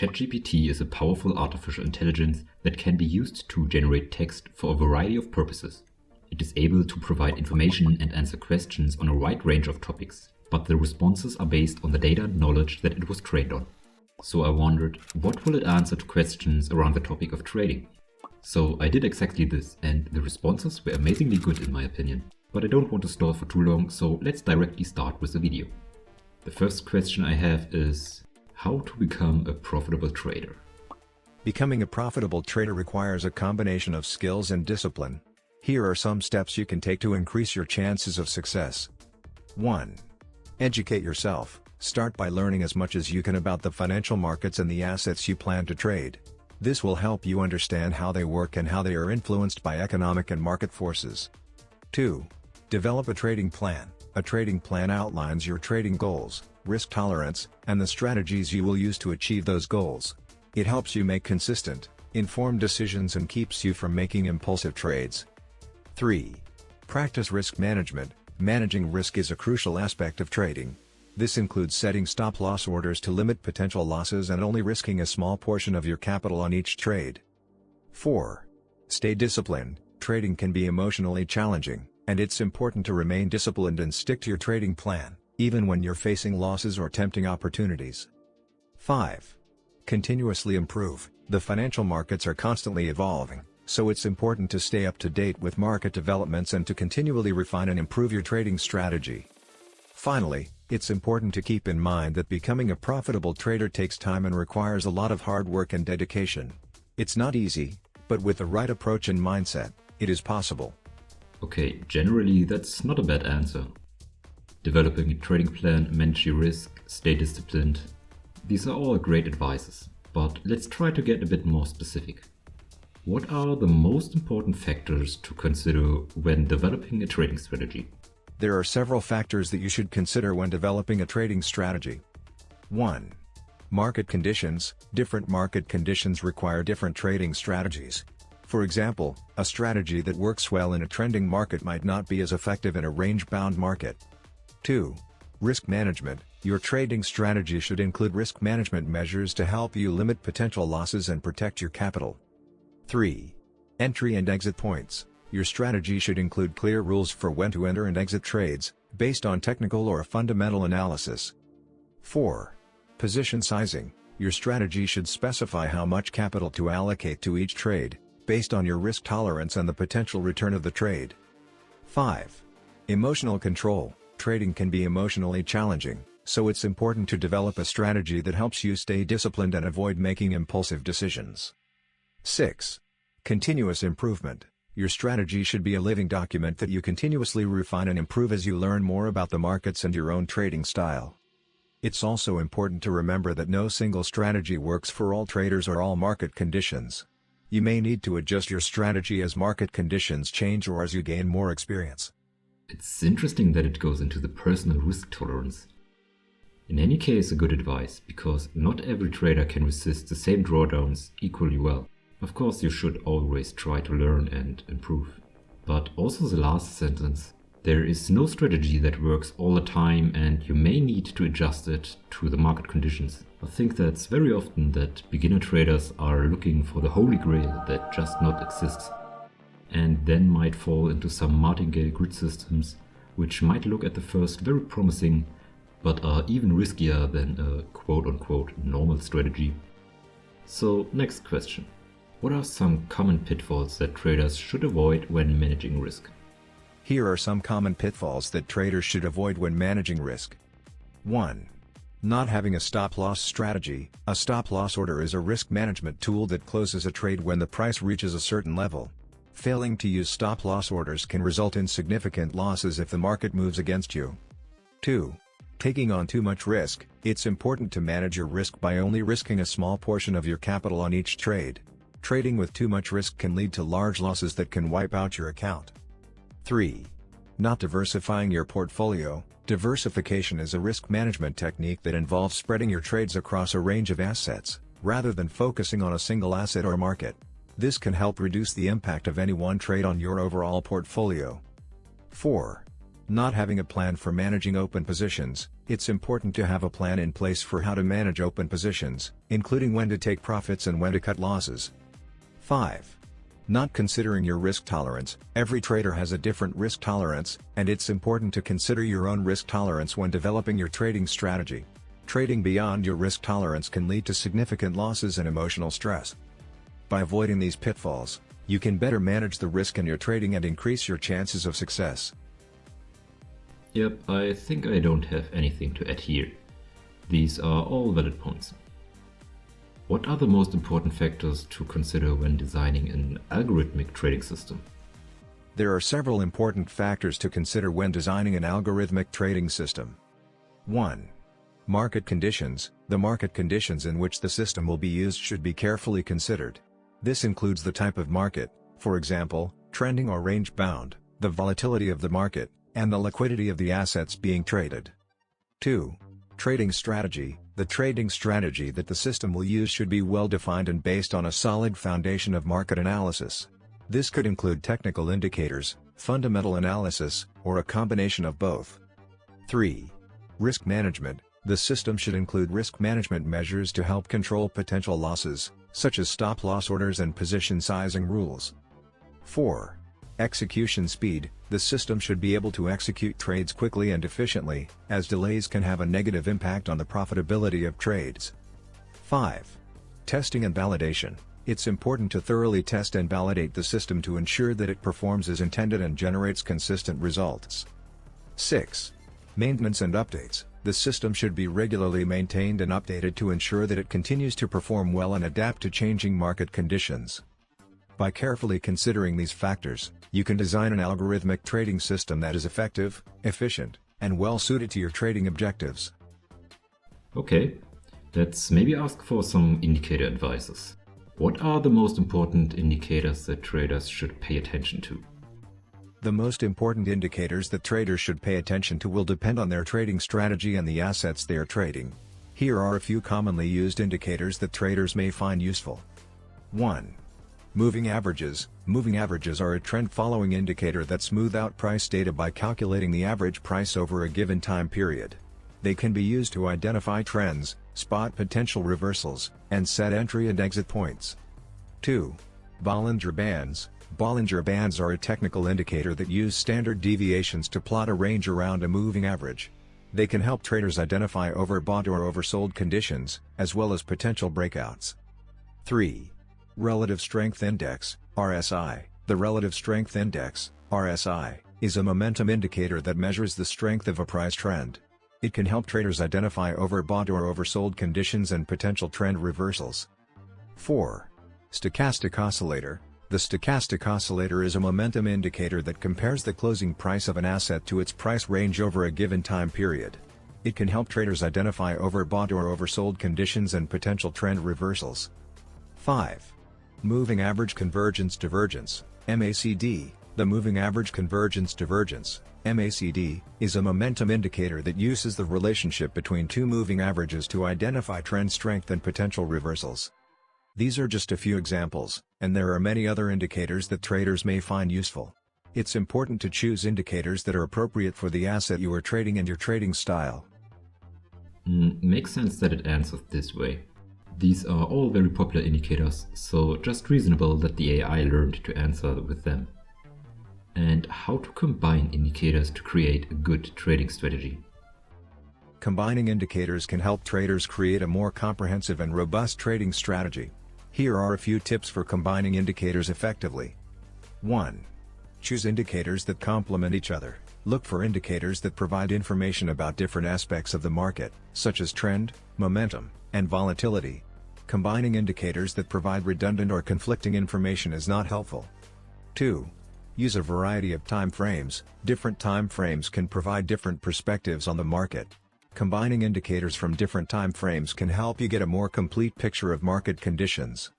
ChatGPT is a powerful artificial intelligence that can be used to generate text for a variety of purposes. It is able to provide information and answer questions on a wide range of topics, but the responses are based on the data and knowledge that it was trained on. So I wondered, what will it answer to questions around the topic of trading? So I did exactly this, and the responses were amazingly good in my opinion. But I don't want to stall for too long, so let's directly start with the video. The first question I have is, how to become a profitable trader? Becoming a profitable trader requires a combination of skills and discipline. Here are some steps you can take to increase your chances of success. 1. Educate yourself. Start by learning as much as you can about the financial markets and the assets you plan to trade. This will help you understand how they work and how they are influenced by economic and market forces. 2. Develop a trading plan. A trading plan outlines your trading goals, risk tolerance, and the strategies you will use to achieve those goals. It helps you make consistent, informed decisions and keeps you from making impulsive trades. 3. Practice risk management. Managing risk is a crucial aspect of trading. This includes setting stop-loss orders to limit potential losses and only risking a small portion of your capital on each trade. 4. Stay disciplined. Trading can be emotionally challenging, and it's important to remain disciplined and stick to your trading plan, even when you're facing losses or tempting opportunities. 5. Continuously improve. The financial markets are constantly evolving, so it's important to stay up to date with market developments and to continually refine and improve your trading strategy. Finally, it's important to keep in mind that becoming a profitable trader takes time and requires a lot of hard work and dedication. It's not easy, but with the right approach and mindset, it is possible. Okay, generally that's not a bad answer. Developing a trading plan, manage your risk, stay disciplined. These are all great advices, but let's try to get a bit more specific. What are the most important factors to consider when developing a trading strategy? There are several factors that you should consider when developing a trading strategy. 1. Market conditions. Different market conditions require different trading strategies. For example, a strategy that works well in a trending market might not be as effective in a range-bound market. 2. Risk management. Your trading strategy should include risk management measures to help you limit potential losses and protect your capital. 3. Entry and exit points. Your strategy should include clear rules for when to enter and exit trades, based on technical or fundamental analysis. 4. Position sizing. Your strategy should specify how much capital to allocate to each trade, based on your risk tolerance and the potential return of the trade. 5. Emotional control. Trading can be emotionally challenging, so it's important to develop a strategy that helps you stay disciplined and avoid making impulsive decisions. 6. Continuous improvement. Your strategy should be a living document that you continuously refine and improve as you learn more about the markets and your own trading style. It's also important to remember that no single strategy works for all traders or all market conditions. You may need to adjust your strategy as market conditions change or as you gain more experience. It's interesting that it goes into the personal risk tolerance. In any case, a good advice, because not every trader can resist the same drawdowns equally well. Of course, you should always try to learn and improve. But also the last sentence, there is no strategy that works all the time and you may need to adjust it to the market conditions. I think that's very often that beginner traders are looking for the holy grail that just not exists, and then might fall into some martingale grid systems which might look at the first very promising, but are even riskier than a quote-unquote normal strategy. So next question. What are some common pitfalls that traders should avoid when managing risk? Here are some common pitfalls that traders should avoid when managing risk. 1. Not having a stop-loss strategy. A stop-loss order is a risk management tool that closes a trade when the price reaches a certain level. Failing to use stop-loss orders can result in significant losses if the market moves against you. 2. Taking on too much risk. It's important to manage your risk by only risking a small portion of your capital on each trade. Trading with too much risk can lead to large losses that can wipe out your account. 3. Not diversifying your portfolio. Diversification is a risk management technique that involves spreading your trades across a range of assets, rather than focusing on a single asset or market. This can help reduce the impact of any one trade on your overall portfolio. 4. Not having a plan for managing open positions, it's important to have a plan in place for how to manage open positions, including when to take profits and when to cut losses. 5. Not considering your risk tolerance. Every trader has a different risk tolerance, and it's important to consider your own risk tolerance when developing your trading strategy. Trading beyond your risk tolerance can lead to significant losses and emotional stress. By avoiding these pitfalls, you can better manage the risk in your trading and increase your chances of success. Yep, I think I don't have anything to add here. These are all valid points. What are the most important factors to consider when designing an algorithmic trading system? There are several important factors to consider when designing an algorithmic trading system. 1. Market conditions. The market conditions in which the system will be used should be carefully considered. This includes the type of market, for example, trending or range-bound, the volatility of the market, and the liquidity of the assets being traded. 2. Trading strategy. The trading strategy that the system will use should be well defined and based on a solid foundation of market analysis. This could include technical indicators, fundamental analysis, or a combination of both. 3. Risk management. The system should include risk management measures to help control potential losses, such as stop-loss orders and position sizing rules. 4. Execution speed. The system should be able to execute trades quickly and efficiently, as delays can have a negative impact on the profitability of trades. 5. Testing and validation. It's important to thoroughly test and validate the system to ensure that it performs as intended and generates consistent results. 6. Maintenance and updates. The system should be regularly maintained and updated to ensure that it continues to perform well and adapt to changing market conditions. By carefully considering these factors, you can design an algorithmic trading system that is effective, efficient, and well suited to your trading objectives. Okay, let's maybe ask for some indicator advices. What are the most important indicators that traders should pay attention to? The most important indicators that traders should pay attention to will depend on their trading strategy and the assets they are trading. Here are a few commonly used indicators that traders may find useful. 1. Moving averages. Moving averages are a trend-following indicator that smooth out price data by calculating the average price over a given time period. They can be used to identify trends, spot potential reversals, and set entry and exit points. 2. Bollinger Bands. Bollinger Bands are a technical indicator that use standard deviations to plot a range around a moving average. They can help traders identify overbought or oversold conditions, as well as potential breakouts. 3. Relative Strength Index, RSI. The Relative Strength Index, RSI, is a momentum indicator that measures the strength of a price trend. It can help traders identify overbought or oversold conditions and potential trend reversals. 4. Stochastic Oscillator. The stochastic oscillator is a momentum indicator that compares the closing price of an asset to its price range over a given time period. It can help traders identify overbought or oversold conditions and potential trend reversals. 5. Moving Average Convergence Divergence, MACD. The Moving Average Convergence Divergence, MACD, is a momentum indicator that uses the relationship between two moving averages to identify trend strength and potential reversals. These are just a few examples, and there are many other indicators that traders may find useful. It's important to choose indicators that are appropriate for the asset you are trading and your trading style. Makes sense that it answers this way. These are all very popular indicators, so just reasonable that the AI learned to answer with them. And how to combine indicators to create a good trading strategy. Combining indicators can help traders create a more comprehensive and robust trading strategy. Here are a few tips for combining indicators effectively. 1. Choose indicators that complement each other. Look for indicators that provide information about different aspects of the market, such as trend, momentum, and volatility. Combining indicators that provide redundant or conflicting information is not helpful. 2. Use a variety of time frames. Different time frames can provide different perspectives on the market. Combining indicators from different time frames can help you get a more complete picture of market conditions.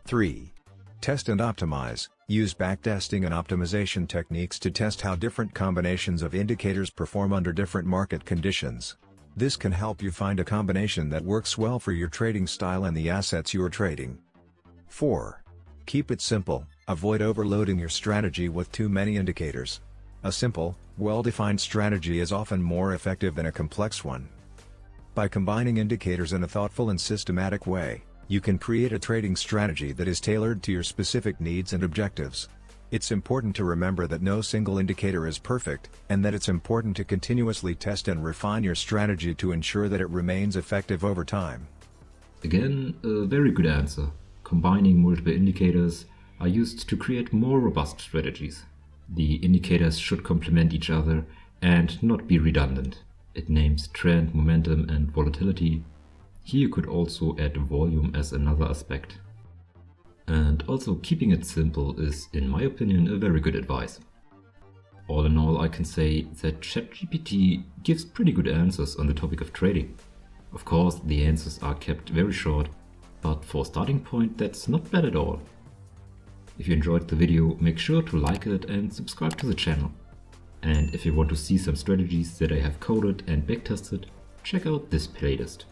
3. Test and optimize. Use backtesting and optimization techniques to test how different combinations of indicators perform under different market conditions. This can help you find a combination that works well for your trading style and the assets you are trading. 4. Keep it simple. Avoid overloading your strategy with too many indicators. A simple, well-defined strategy is often more effective than a complex one. By combining indicators in a thoughtful and systematic way, you can create a trading strategy that is tailored to your specific needs and objectives. It's important to remember that no single indicator is perfect, and that it's important to continuously test and refine your strategy to ensure that it remains effective over time. Again, a very good answer. Combining multiple indicators are used to create more robust strategies. The indicators should complement each other and not be redundant. It names trend, momentum, and volatility. Here you could also add volume as another aspect. And also keeping it simple is, in my opinion, a very good advice. All in all, I can say that ChatGPT gives pretty good answers on the topic of trading. Of course, the answers are kept very short, but for a starting point, that's not bad at all. If you enjoyed the video, make sure to like it and subscribe to the channel. And if you want to see some strategies that I have coded and backtested, check out this playlist.